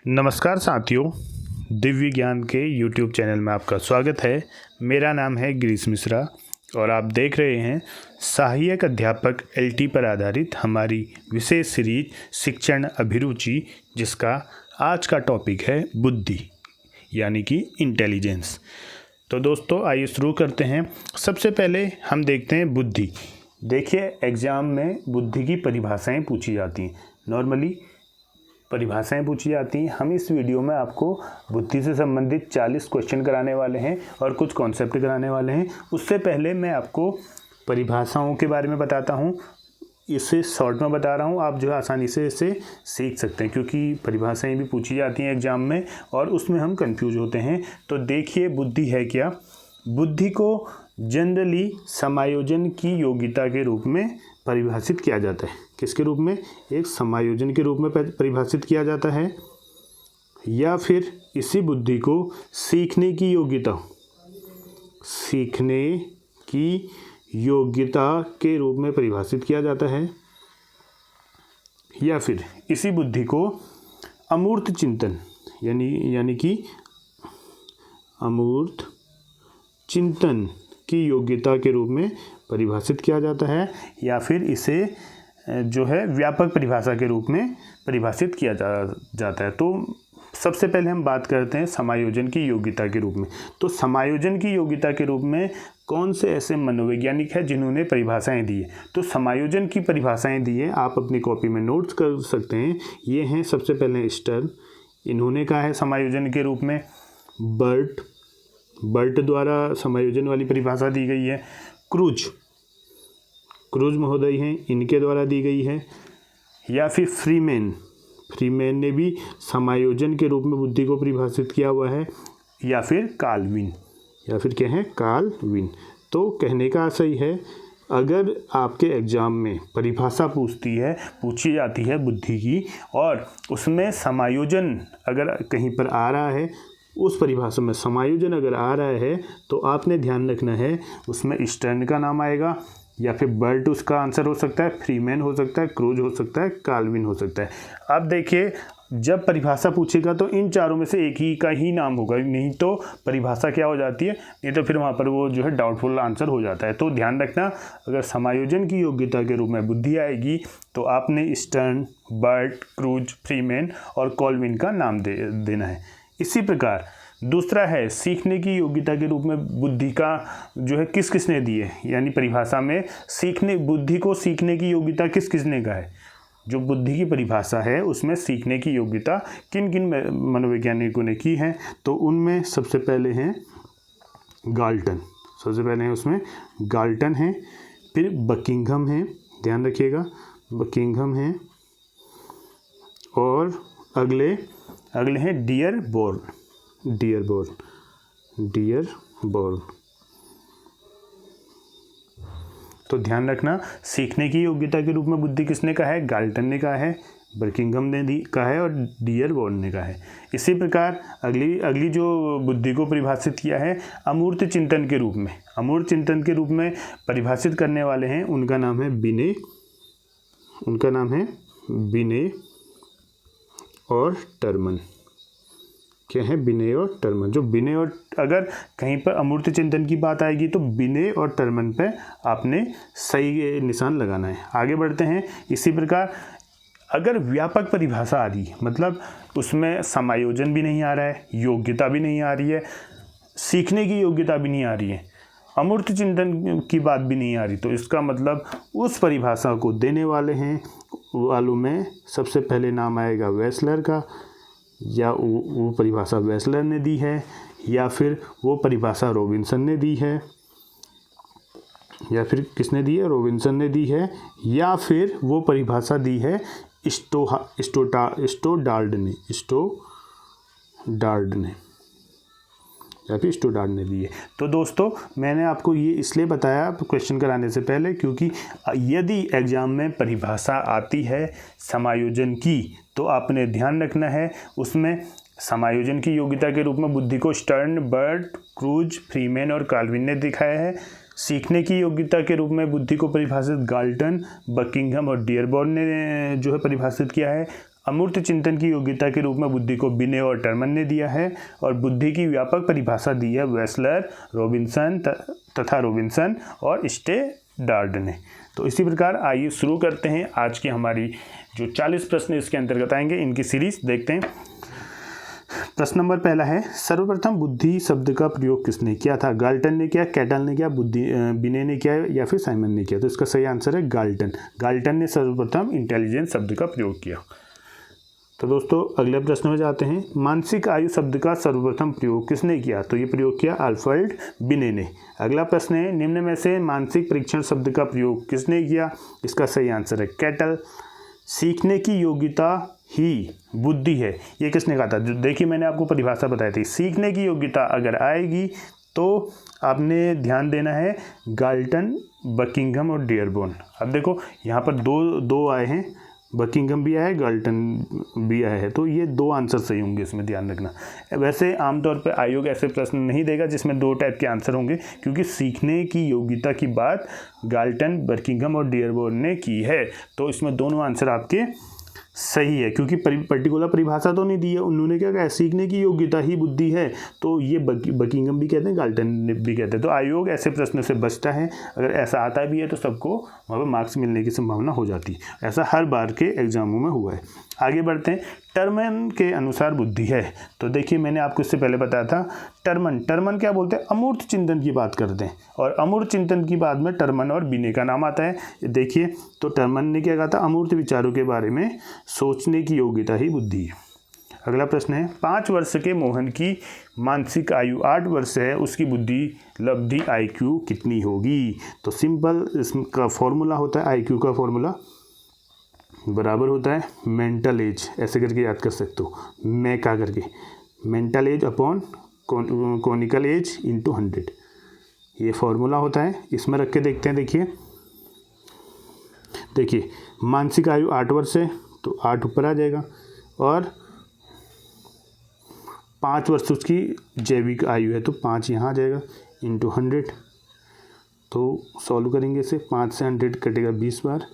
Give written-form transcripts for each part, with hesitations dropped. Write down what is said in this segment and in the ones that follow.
नमस्कार साथियों, दिव्य ज्ञान के YouTube चैनल में आपका स्वागत है। मेरा नाम है गिरीश मिश्रा और आप देख रहे हैं सहायक अध्यापक LT पर आधारित हमारी विशेष सीरीज शिक्षण अभिरुचि, जिसका आज का टॉपिक है बुद्धि यानी कि इंटेलिजेंस। तो दोस्तों आइए शुरू करते हैं। सबसे पहले हम देखते हैं बुद्धि। देखिए, एग्ज़ाम में बुद्धि की परिभाषाएं पूछी जाती हैं। नॉर्मली परिभाषाएं पूछी जाती हैं। हम इस वीडियो में आपको बुद्धि से संबंधित 40 क्वेश्चन कराने वाले हैं और कुछ कॉन्सेप्ट कराने वाले हैं। उससे पहले मैं आपको परिभाषाओं के बारे में बताता हूं। इसे शॉर्ट में बता रहा हूं, आप जो है आसानी से इसे सीख सकते हैं, क्योंकि परिभाषाएं भी पूछी जाती हैं एग्ज़ाम में और उसमें हम कंफ्यूज होते हैं। तो देखिए, बुद्धि है क्या। बुद्धि को जनरली समायोजन की योग्यता के रूप में परिभाषित किया जाता है। किसके रूप में? एक समायोजन के रूप में परिभाषित किया जाता है, या फिर इसी बुद्धि को सीखने की योग्यता के रूप में परिभाषित किया जाता है, या फिर इसी बुद्धि को अमूर्त चिंतन यानी कि अमूर्त चिंतन की योग्यता के रूप में परिभाषित किया जाता है, या फिर इसे जो है व्यापक परिभाषा के रूप में परिभाषित किया जाता है। तो सबसे पहले हम बात करते हैं समायोजन की योग्यता के रूप में। तो समायोजन की योग्यता के रूप में कौन से ऐसे मनोवैज्ञानिक हैं जिन्होंने परिभाषाएं दी है? तो समायोजन की परिभाषाएं दी है, आप अपनी कॉपी में नोट्स कर सकते हैं। ये हैं सबसे पहले स्टर्न, इन्होंने कहा है समायोजन के रूप में। बर्ट द्वारा समायोजन वाली परिभाषा दी गई है। क्रूज महोदय हैं, इनके द्वारा दी गई है। या फिर फ्रीमैन ने भी समायोजन के रूप में बुद्धि को परिभाषित किया हुआ है। या फिर कार्लविन, क्या है? कार्लविन। तो कहने का आशय है, अगर आपके एग्ज़ाम में परिभाषा पूछी जाती है बुद्धि की और उसमें समायोजन अगर कहीं पर आ रहा है, उस परिभाषा में समायोजन अगर आ रहा है, तो आपने ध्यान रखना है उसमें स्टर्न का नाम आएगा, या फिर बर्ट उसका आंसर हो सकता है, फ्रीमैन हो सकता है, क्रूज हो सकता है, कार्लविन हो सकता है। अब देखिए, जब परिभाषा पूछेगा तो इन चारों में से एक ही का ही नाम होगा, नहीं तो परिभाषा क्या हो जाती है, नहीं तो फिर वहाँ पर वो जो है डाउटफुल आंसर हो जाता है। तो ध्यान रखना, अगर समायोजन की योग्यता के रूप में बुद्धि आएगी तो आपने स्टर्न, बर्ट, क्रूज, फ्रीमैन और कॉल्विन का नाम देना है। इसी प्रकार दूसरा है सीखने की योग्यता के रूप में बुद्धि का जो है किसने दी है, यानी परिभाषा में बुद्धि को सीखने की योग्यता किसने कहा है। जो बुद्धि की परिभाषा है उसमें सीखने की योग्यता किन किन मनोवैज्ञानिकों ने की है, तो उनमें सबसे पहले हैं गाल्टन। उसमें गाल्टन है, फिर बकिंघम है, ध्यान रखिएगा बकिंघम है, और अगले हैं डियरबोर्न। तो ध्यान रखना, सीखने की योग्यता के रूप में बुद्धि किसने कहा है? गाल्टन ने कहा है, बकिंघम ने कहा है और डियरबोर्न ने कहा है। इसी प्रकार अगली जो बुद्धि को परिभाषित किया है अमूर्त चिंतन के रूप में परिभाषित करने वाले हैं, उनका नाम है बिने और टर्मन। क्या है? बिने और टर्मन। जो बिने और अगर कहीं पर अमूर्त चिंतन की बात आएगी तो बिने और टर्मन पे आपने सही निशान लगाना है। आगे बढ़ते हैं। इसी प्रकार अगर व्यापक परिभाषा आ रही है, मतलब उसमें समायोजन भी नहीं आ रहा है, योग्यता भी नहीं आ रही है, सीखने की योग्यता भी नहीं आ रही है, अमूर्त चिंतन की बात भी नहीं आ रही, तो इसका मतलब उस परिभाषा को देने वालों में सबसे पहले नाम आएगा वेसलर का, या वो परिभाषा वेसलर ने दी है, या फिर वो परिभाषा रॉबिन्सन ने दी है, या फिर किसने दी है? रॉबिन्सन ने दी है, या फिर वो परिभाषा दी है स्टोडार्ड ने दी है। तो दोस्तों, मैंने आपको ये इसलिए बताया क्वेश्चन कराने से पहले, क्योंकि यदि एग्ज़ाम में परिभाषा आती है समायोजन की, तो आपने ध्यान रखना है उसमें समायोजन की योग्यता के रूप में बुद्धि को स्टर्न, बर्ट, क्रूज, फ्रीमैन और कार्लविन ने दिखाया है। सीखने की योग्यता के रूप में बुद्धि को परिभाषित गाल्टन, बकिंघम और डियरबोर्न ने जो है परिभाषित किया है। अमूर्त चिंतन की योग्यता के रूप में बुद्धि को बिने और टर्मन ने दिया है, और बुद्धि की व्यापक परिभाषा दी है वेस्लर, रॉबिन्सन तथा रॉबिन्सन और स्टेडार्ड ने। तो इसी प्रकार आइए शुरू करते हैं आज की हमारी जो 40 प्रश्न इसके अंतर्गत आएंगे, इनकी सीरीज देखते हैं। प्रश्न नंबर पहला है, सर्वप्रथम बुद्धि शब्द का प्रयोग किसने किया था? गाल्टन ने किया, कैटल ने किया, बिने ने किया या फिर साइमन ने किया? तो इसका सही आंसर है गाल्टन। गाल्टन ने सर्वप्रथम इंटेलिजेंस शब्द का प्रयोग किया। तो दोस्तों अगले प्रश्न में जाते हैं। मानसिक आयु शब्द का सर्वप्रथम प्रयोग किसने किया? तो ये प्रयोग किया अल्फ्रेड बिने ने। अगला प्रश्न है, निम्न में से मानसिक परीक्षण शब्द का प्रयोग किसने किया? इसका सही आंसर है कैटल। सीखने की योग्यता ही बुद्धि है, ये किसने कहा था? जो देखिए मैंने आपको परिभाषा बताई थी, सीखने की योग्यता अगर आएगी तो आपने ध्यान देना है गाल्टन, बकिंघम और डियरबोन। अब देखो यहाँ पर दो आए हैं, बकिंघम भी आया है, गाल्टन भी आया है, तो ये 2 आंसर सही होंगे, इसमें ध्यान रखना। वैसे आमतौर पर आयोग ऐसे प्रश्न नहीं देगा जिसमें 2 टाइप के आंसर होंगे, क्योंकि सीखने की योग्यता की बात गाल्टन, बकिंघम और डियरबोन ने की है, तो इसमें दोनों आंसर आपके सही है, क्योंकि पर्टिकुलर परिभाषा तो नहीं दी है। उन्होंने क्या कहा? सीखने की योग्यता ही बुद्धि है, तो ये बकिंघम भी कहते हैं, गाल्टन भी कहते हैं। तो आयोग ऐसे प्रश्न से बचता है। अगर ऐसा आता भी है तो सबको वहाँ पर मार्क्स मिलने की संभावना हो जाती है। ऐसा हर बार के एग्जामों में हुआ है। आगे बढ़ते हैं। टर्मन के अनुसार बुद्धि है, तो देखिए मैंने आपको इससे पहले बताया था टर्मन क्या बोलते हैं? अमूर्त चिंतन की बात करते हैं, और अमूर्त चिंतन की बाद में टर्मन और बिने का नाम आता है। देखिए तो टर्मन ने क्या कहा था? अमूर्त विचारों के बारे में सोचने की योग्यता ही बुद्धि है। अगला प्रश्न है, 5 वर्ष के मोहन की मानसिक आयु 8 वर्ष है, उसकी बुद्धि लब्धि IQ कितनी होगी? तो सिंपल इसका फॉर्मूला होता है, IQ का फॉर्मूला बराबर होता है मेंटल एज, ऐसे करके याद कर सकते हो, मैं क्या करके, मेंटल एज अपॉन कॉनिकल एज इंटू 100, ये फॉर्मूला होता है। इसमें रख के देखते हैं। देखिए मानसिक आयु 8 वर्ष है, तो 8 ऊपर आ जाएगा, और 5 वर्ष उसकी जैविक आयु है, तो 5 यहाँ आ जाएगा इंटू 100। तो सॉल्व करेंगे इसे, 5 से 100 कटेगा 20 बार,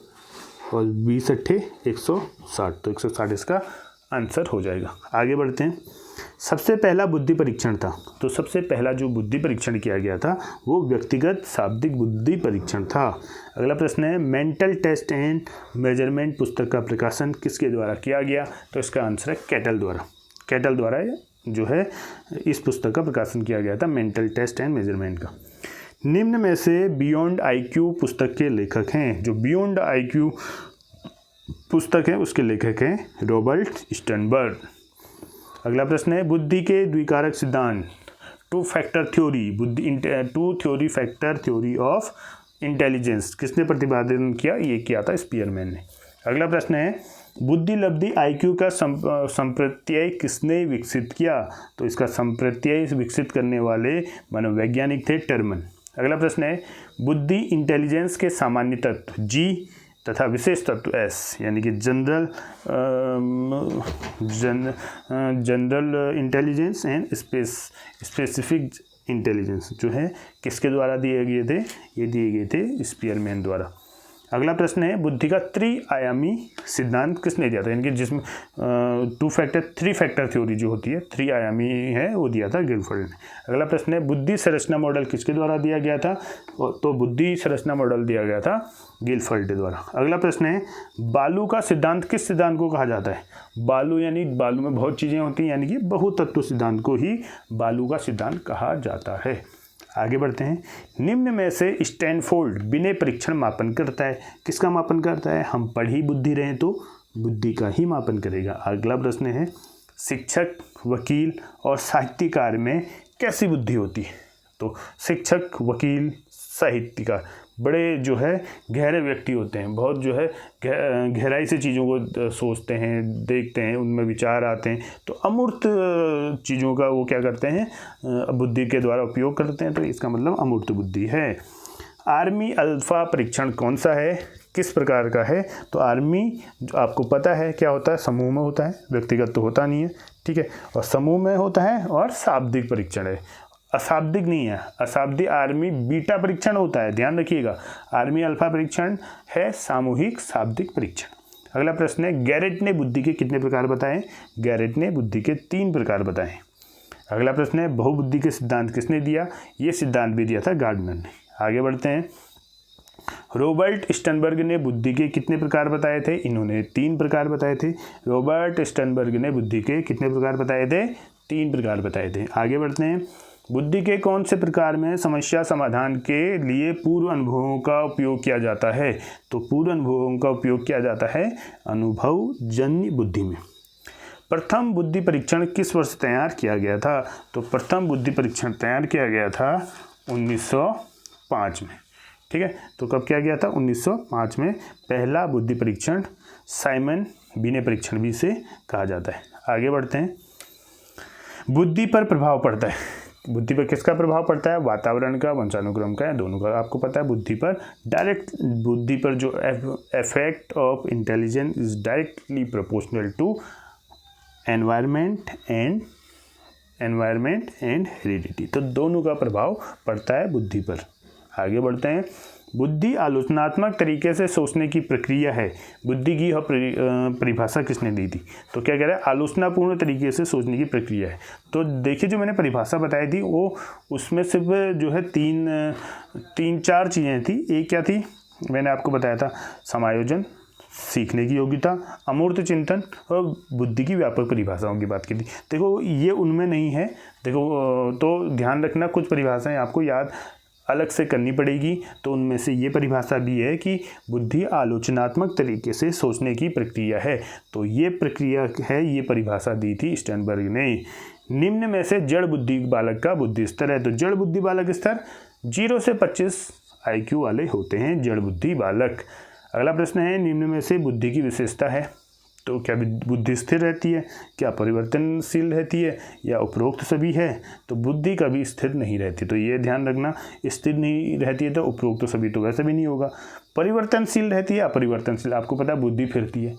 और 20 अट्ठे 160, तो 160 इसका आंसर हो जाएगा। आगे बढ़ते हैं। सबसे पहला बुद्धि परीक्षण था, तो सबसे पहला जो बुद्धि परीक्षण किया गया था वो व्यक्तिगत शाब्दिक बुद्धि परीक्षण था। अगला प्रश्न है, मेंटल टेस्ट एंड मेजरमेंट पुस्तक का प्रकाशन किसके द्वारा किया गया? तो इसका आंसर है कैटल द्वारा। कैटल द्वारा जो है इस पुस्तक का प्रकाशन किया गया था, मेंटल टेस्ट एंड मेजरमेंट का। निम्न में से बियॉन्ड IQ पुस्तक के लेखक हैं। जो बियॉन्ड IQ पुस्तक है उसके लेखक हैं रॉबर्ट स्टर्नबर्ग। अगला प्रश्न है, बुद्धि के द्विकारक सिद्धांत 2 factor theory, two theory factor theory of intelligence किसने प्रतिपादन किया? ये किया था स्पीयरमैन ने। अगला प्रश्न है, बुद्धि लब्धि IQ का संप्रत्यय किसने विकसित किया? तो इसका संप्रत्यय विकसित करने वाले मनोवैज्ञानिक थे टर्मन। अगला प्रश्न है, बुद्धि इंटेलिजेंस के सामान्य तत्व G तथा विशेष तत्व S, यानी कि general intelligence and specific intelligence जो है किसके द्वारा दिए गए थे? ये दिए गए थे स्पीयरमैन द्वारा। अगला प्रश्न है, बुद्धि का त्रिआयामी सिद्धांत किसने दिया था? यानी कि जिसमें 3 फैक्टर थ्योरी जो होती है 3 आयामी है, वो दिया था गिलफर्ड ने। अगला प्रश्न है, बुद्धि संरचना मॉडल किसके द्वारा दिया गया था? तो बुद्धि संरचना मॉडल दिया गया था गिलफर्ड द्वारा। अगला प्रश्न है, बालू का सिद्धांत किस सिद्धांत को कहा जाता है? बालू यानी बालू में बहुत चीज़ें होती हैं, यानी कि बहुतत्व सिद्धांत को ही बालू का सिद्धांत कहा जाता है। आगे बढ़ते हैं। निम्न में से स्टैनफोर्ड बिने परीक्षण मापन करता है, किसका मापन करता है? हम पढ़ी बुद्धि रहें तो बुद्धि का ही मापन करेगा। अगला प्रश्न है, शिक्षक, वकील और साहित्यकार में कैसी बुद्धि होती है? तो शिक्षक, वकील, साहित्यकार बड़े जो है गहरे व्यक्ति होते हैं, बहुत जो है गहराई से चीज़ों को सोचते हैं, देखते हैं, उनमें विचार आते हैं, तो अमूर्त चीज़ों का वो क्या करते हैं? बुद्धि के द्वारा उपयोग करते हैं, तो इसका मतलब अमूर्त बुद्धि है। आर्मी अल्फा परीक्षण कौन सा है, किस प्रकार का है? तो आर्मी जो आपको पता है क्या होता है, समूह में होता है, व्यक्तिगत तो होता नहीं है, ठीक है, और समूह में होता है और शाब्दिक परीक्षण है, अशाब्दिक नहीं है। अशाब्दिक आर्मी बीटा परीक्षण होता है, ध्यान रखिएगा। आर्मी अल्फा परीक्षण है सामूहिक शाब्दिक परीक्षण। अगला प्रश्न है गैरेट ने बुद्धि के कितने प्रकार बताए? गैरेट ने बुद्धि के 3 प्रकार बताए। अगला प्रश्न है बहुबुद्धि के सिद्धांत किसने दिया? ये सिद्धांत भी दिया था गार्डनर ने। आगे बढ़ते हैं। रॉबर्ट स्टर्नबर्ग ने बुद्धि के कितने प्रकार बताए थे? इन्होंने 3 प्रकार बताए थे। रॉबर्ट स्टर्नबर्ग ने बुद्धि के कितने प्रकार बताए थे? 3 प्रकार बताए थे। आगे बढ़ते हैं। बुद्धि के कौन से प्रकार में समस्या समाधान के लिए पूर्व अनुभवों का उपयोग किया जाता है? तो पूर्व अनुभवों का उपयोग किया जाता है अनुभवजन्य बुद्धि में। प्रथम बुद्धि परीक्षण किस वर्ष तैयार किया गया था? तो प्रथम बुद्धि परीक्षण तैयार किया गया था 1905 में। ठीक है, तो कब किया गया था? 1905 में पहला बुद्धि परीक्षण साइमन बिने परीक्षण भी इसे कहा जाता है। आगे बढ़ते हैं। बुद्धि पर प्रभाव पड़ता है। बुद्धि पर किसका प्रभाव पड़ता है? वातावरण का, वंशानुक्रम का, या दोनों का। आपको पता है बुद्धि पर डायरेक्ट, बुद्धि पर जो effect of intelligence is directly proportional to environment and heredity. तो दोनों का प्रभाव पड़ता है बुद्धि पर। आगे बढ़ते हैं। बुद्धि आलोचनात्मक तरीके से सोचने की प्रक्रिया है। बुद्धि की परिभाषा किसने दी थी? तो क्या कह रहा है? आलोचनापूर्ण तरीके से सोचने की प्रक्रिया है। तो देखिए जो मैंने परिभाषा बताई थी वो उसमें सिर्फ जो है तीन चार चीज़ें थी। एक क्या थी? मैंने आपको बताया था समायोजन, सीखने की योग्यता, अमूर्त चिंतन और बुद्धि की व्यापक परिभाषाओं की बात की थी। देखो ये उनमें नहीं है। देखो तो ध्यान रखना, कुछ परिभाषाएं आपको याद अलग से करनी पड़ेगी। तो उनमें से ये परिभाषा भी है कि बुद्धि आलोचनात्मक तरीके से सोचने की प्रक्रिया है। तो ये प्रक्रिया है, ये परिभाषा दी थी स्टर्नबर्ग ने। निम्न में से जड़ बुद्धि बालक का बुद्धि स्तर है। तो जड़ बुद्धि बालक स्तर 0 से 25 IQ वाले होते हैं जड़ बुद्धि बालक। अगला प्रश्न है निम्न में से बुद्धि की विशेषता है। तो क्या बुद्धि स्थिर रहती है, क्या परिवर्तनशील रहती है, या उपरोक्त सभी है? तो बुद्धि कभी स्थिर नहीं रहती। तो ये ध्यान रखना, स्थिर नहीं रहती है तो उपरोक्त सभी तो वैसे भी नहीं होगा। परिवर्तनशील रहती है, अपरिवर्तनशील। आपको पता है बुद्धि फिरती है,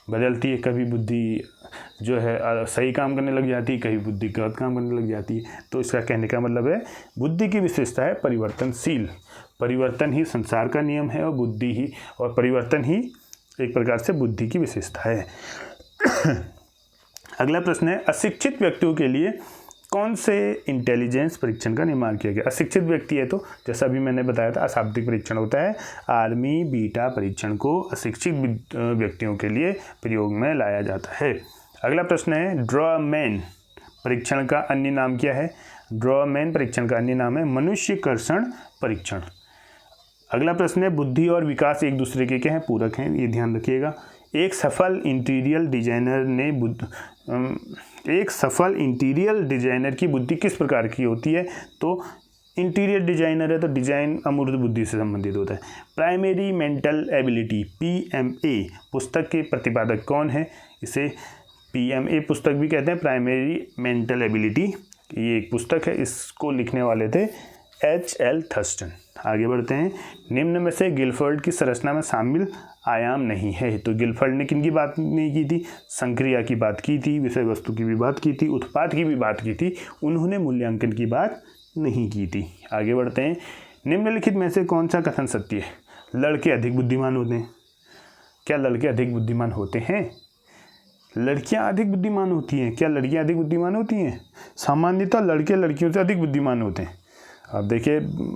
बदलती है। कभी बुद्धि जो है सही काम करने लग जाती है, कभी बुद्धि गलत काम करने लग जाती है। तो इसका कहने का मतलब है बुद्धि की विशेषता है परिवर्तनशील। परिवर्तन ही संसार का नियम है और बुद्धि ही, और परिवर्तन ही एक प्रकार से बुद्धि की विशेषता है। अगला प्रश्न है अशिक्षित व्यक्तियों के लिए कौन से इंटेलिजेंस परीक्षण का निर्माण किया गया? अशिक्षित व्यक्ति है तो जैसा भी मैंने बताया था अशाब्दिक परीक्षण होता है। आर्मी बीटा परीक्षण को अशिक्षित व्यक्तियों के लिए प्रयोग में लाया जाता है। अगला प्रश्न है ड्रॉमैन परीक्षण का अन्य नाम क्या है? ड्रॉमैन परीक्षण का अन्य नाम है मनुष्यकर्षण परीक्षण। अगला प्रश्न है बुद्धि और विकास एक दूसरे के क्या हैं? पूरक हैं, ये ध्यान रखिएगा। एक सफल इंटीरियर डिजाइनर की बुद्धि किस प्रकार की होती है? तो इंटीरियर डिजाइनर है तो डिजाइन अमूर्त बुद्धि से संबंधित होता है। प्राइमरी मेंटल एबिलिटी PMA पुस्तक के प्रतिपादक कौन है? इसे PMA पुस्तक भी कहते हैं, प्राइमरी मेंटल एबिलिटी। ये एक पुस्तक है, इसको लिखने वाले थे HL थर्स्टन। आगे बढ़ते हैं। निम्न में से गिलफर्ड की संरचना में शामिल आयाम नहीं है। तो गिलफर्ड ने किन की बात नहीं की थी? संक्रिया की बात की थी, विषय वस्तु की भी बात की थी, उत्पाद की भी बात की थी। उन्होंने मूल्यांकन की बात नहीं की थी। आगे बढ़ते हैं। निम्नलिखित में से कौन सा कथन सत्य है? लड़के अधिक बुद्धिमान होते हैं। क्या लड़के अधिक बुद्धिमान होते हैं? लड़कियां अधिक बुद्धिमान होती हैं। क्या लड़कियां अधिक बुद्धिमान होती हैं? सामान्यतः लड़के लड़कियों से अधिक बुद्धिमान होते हैं। अब देखिए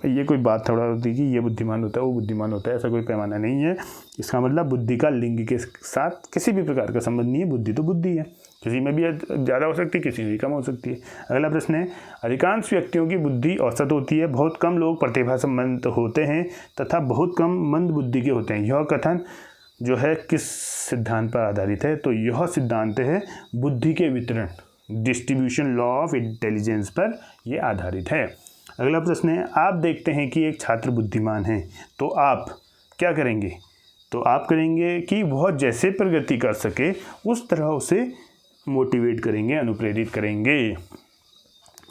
ये कोई बात थोड़ा होती है कि ये बुद्धिमान होता है वो बुद्धिमान होता है, ऐसा कोई पैमाना नहीं है। इसका मतलब बुद्धि का लिंग के साथ किसी भी प्रकार का संबंध नहीं है। बुद्धि तो बुद्धि है, किसी में भी ज़्यादा हो सकती है, किसी में भी कम हो सकती है। अगला प्रश्न है अधिकांश व्यक्तियों की बुद्धि औसत होती है, बहुत कम लोग प्रतिभा संबंध होते हैं तथा बहुत कम मंद बुद्धि के होते हैं। यह कथन जो है किस सिद्धांत पर आधारित है? तो यह सिद्धांत है बुद्धि के वितरण, डिस्ट्रीब्यूशन लॉ ऑफ इंटेलिजेंस पर यह आधारित है। अगला प्रश्न है आप देखते हैं कि एक छात्र बुद्धिमान है तो आप क्या करेंगे? तो आप करेंगे कि वह जैसे प्रगति कर सके उस तरह उसे मोटिवेट करेंगे, अनुप्रेरित करेंगे।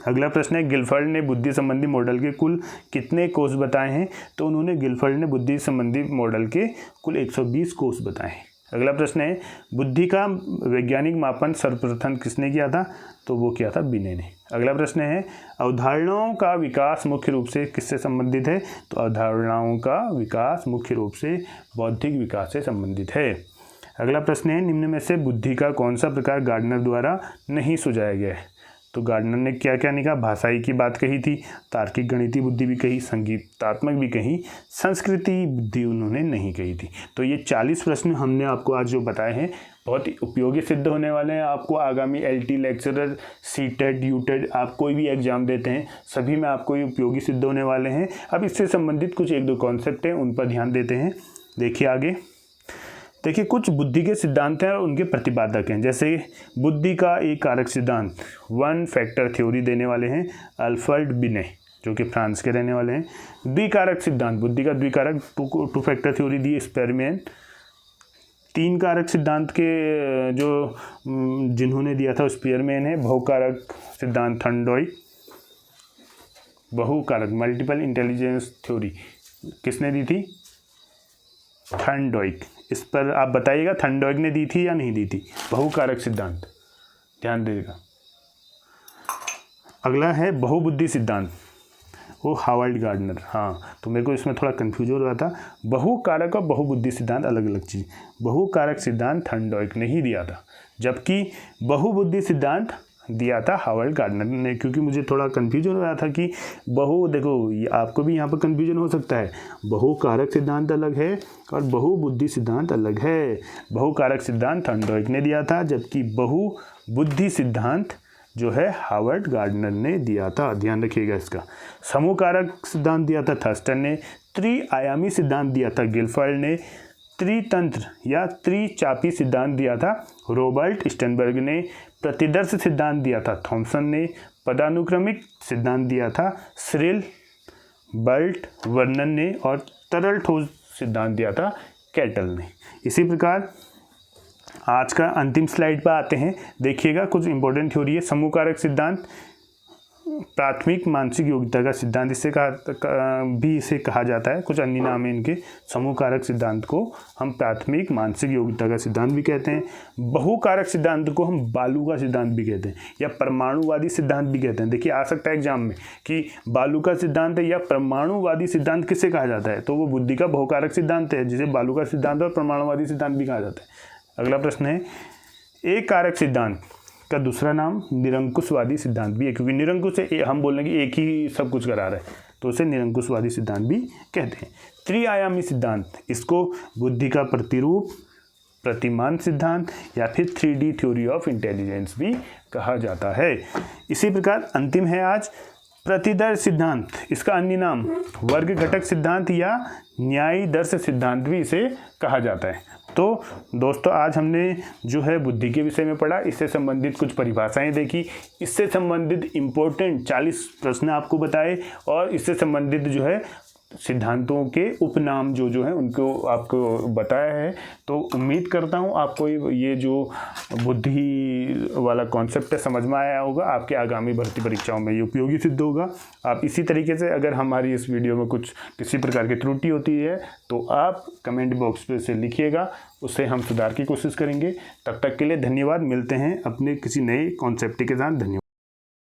अगला प्रश्न है गिलफर्ड ने बुद्धि संबंधी मॉडल के कुल कितने कोष बताए हैं? तो उन्होंने गिलफर्ड ने बुद्धि संबंधी मॉडल के कुल 120 कोष बताए हैं। अगला प्रश्न है बुद्धि का वैज्ञानिक मापन सर्वप्रथम किसने किया था? तो वो किया था बिने ने। अगला प्रश्न है अवधारणाओं का विकास मुख्य रूप से किससे संबंधित है? तो अवधारणाओं का विकास मुख्य रूप से बौद्धिक विकास से संबंधित है। अगला प्रश्न है, निम्न में से बुद्धि का कौन सा प्रकार गार्डनर द्वारा नहीं सुझाया गया है? तो गार्डनर ने क्या क्या नहीं कहा, भाषाई की बात कही थी, तार्किक गणितीय बुद्धि भी कही, संगीतात्मक भी कही, संस्कृति बुद्धि उन्होंने नहीं कही थी। तो ये 40 प्रश्न हमने आपको आज जो बताए हैं बहुत ही उपयोगी सिद्ध होने वाले हैं। आपको आगामी LT लेक्चरर, CTET, UTET, आप कोई भी एग्जाम देते हैं सभी में आपको ये उपयोगी सिद्ध होने वाले हैं। अब इससे संबंधित कुछ 1-2 कॉन्सेप्ट हैं, उन पर ध्यान देते हैं। देखिए आगे, देखिए कुछ बुद्धि के सिद्धांत हैं और उनके प्रतिपादक हैं। जैसे बुद्धि का एक कारक सिद्धांत, 1 फैक्टर थ्योरी देने वाले हैं अल्फ्रेड बिने, जो कि फ्रांस के रहने वाले हैं। द्विकारक सिद्धांत, बुद्धि का द्विकारक 2 फैक्टर थ्योरी दी स्पेरमैन। 3 कारक सिद्धांत के जो जिन्होंने दिया था स्पेरमैन है। बहुकारक सिद्धांत थर्नडाइक। बहुकारक मल्टीपल इंटेलिजेंस थ्योरी किसने दी थी? थर्नडाइक। इस पर आप बताइएगा थर्नडाइक ने दी थी या नहीं दी थी बहुकारक सिद्धांत, ध्यान दीजिएगा। अगला है बहुबुद्धि सिद्धांत, वो हावर्ड गार्डनर। हाँ, तो मेरे को इसमें थोड़ा कंफ्यूज हो रहा था, बहुकारक और बहुबुद्धि सिद्धांत अलग अलग चीज़। बहुकारक सिद्धांत थर्नडाइक ने ही दिया था, जबकि बहुबुद्धि सिद्धांत दिया था हावर्ड गार्डनर ने। क्योंकि मुझे थोड़ा कन्फ्यूजन हो रहा था कि देखो आपको भी यहाँ पर कन्फ्यूजन हो सकता है, बहुकारक सिद्धांत अलग है और बहुबुद्धि सिद्धांत अलग है। बहुकारक सिद्धांत थर्नडाइक ने दिया था, जबकि बहुबुद्धि सिद्धांत जो है हावर्ड गार्डनर ने दिया था, ध्यान रखिएगा इसका। समूहकारक सिद्धांत दिया था थर्स्टन ने। त्रिआयामी सिद्धांत दिया था गिलफर्ड ने। त्रितंत्र या त्रिचापी सिद्धांत दिया था रॉबर्ट स्टर्नबर्ग ने। प्रतिदर्श सिद्धांत दिया था थॉमसन ने। पदानुक्रमिक सिद्धांत दिया था सिरिल बर्ट वर्नन ने। और तरल ठोस सिद्धांत दिया था कैटल ने। इसी प्रकार आज का अंतिम स्लाइड पर आते हैं। देखिएगा कुछ इंपॉर्टेंट थ्योरी है। समूहकारक सिद्धांत प्राथमिक मानसिक योग्यता का सिद्धांत इसे कहा जाता है, कुछ अन्य नाम है इनके। समूहकारक सिद्धांत को हम प्राथमिक मानसिक योग्यता का सिद्धांत भी कहते हैं। बहुकारक सिद्धांत को हम बालू का सिद्धांत भी कहते हैं या परमाणुवादी सिद्धांत भी कहते हैं। देखिए आ सकता है एग्जाम में कि बालू का सिद्धांत है या परमाणुवादी सिद्धांत किसे कहा जाता है, तो वो बुद्धि का बहुकारक सिद्धांत है, जिसे बालू का सिद्धांत और परमाणुवादी सिद्धांत भी कहा जाता है। अगला प्रश्न है, एक कारक सिद्धांत का दूसरा नाम निरंकुशवादी सिद्धांत भी है, क्योंकि निरंकुश से हम बोल रहे हैं कि एक ही सब कुछ करा रहा है, तो उसे निरंकुशवादी सिद्धांत भी कहते हैं। त्रिआयामी सिद्धांत, इसको बुद्धि का प्रतिरूप, प्रतिमान सिद्धांत या फिर 3D थ्योरी ऑफ इंटेलिजेंस भी कहा जाता है। इसी प्रकार अंतिम है आज प्रतिदर्श सिद्धांत, इसका अन्य नाम वर्ग घटक सिद्धांत या न्यायदर्श सिद्धांत भी इसे कहा जाता है। तो दोस्तों आज हमने जो है बुद्धि के विषय में पढ़ा, इससे संबंधित कुछ परिभाषाएं देखी, इससे संबंधित इम्पोर्टेंट 40 प्रश्न आपको बताए और इससे संबंधित जो है सिद्धांतों के उपनाम जो हैं उनको आपको बताया है। तो उम्मीद करता हूँ आपको ये जो बुद्धि वाला कॉन्सेप्ट है समझ में आया होगा, आपके आगामी भर्ती परीक्षाओं में ये उपयोगी सिद्ध होगा। आप इसी तरीके से अगर हमारी इस वीडियो में कुछ किसी प्रकार की त्रुटि होती है तो आप कमेंट बॉक्स पे से लिखिएगा, उससे हम सुधार की कोशिश करेंगे। तब तक के लिए धन्यवाद, मिलते हैं अपने किसी नए कॉन्सेप्ट के साथ। धन्यवाद।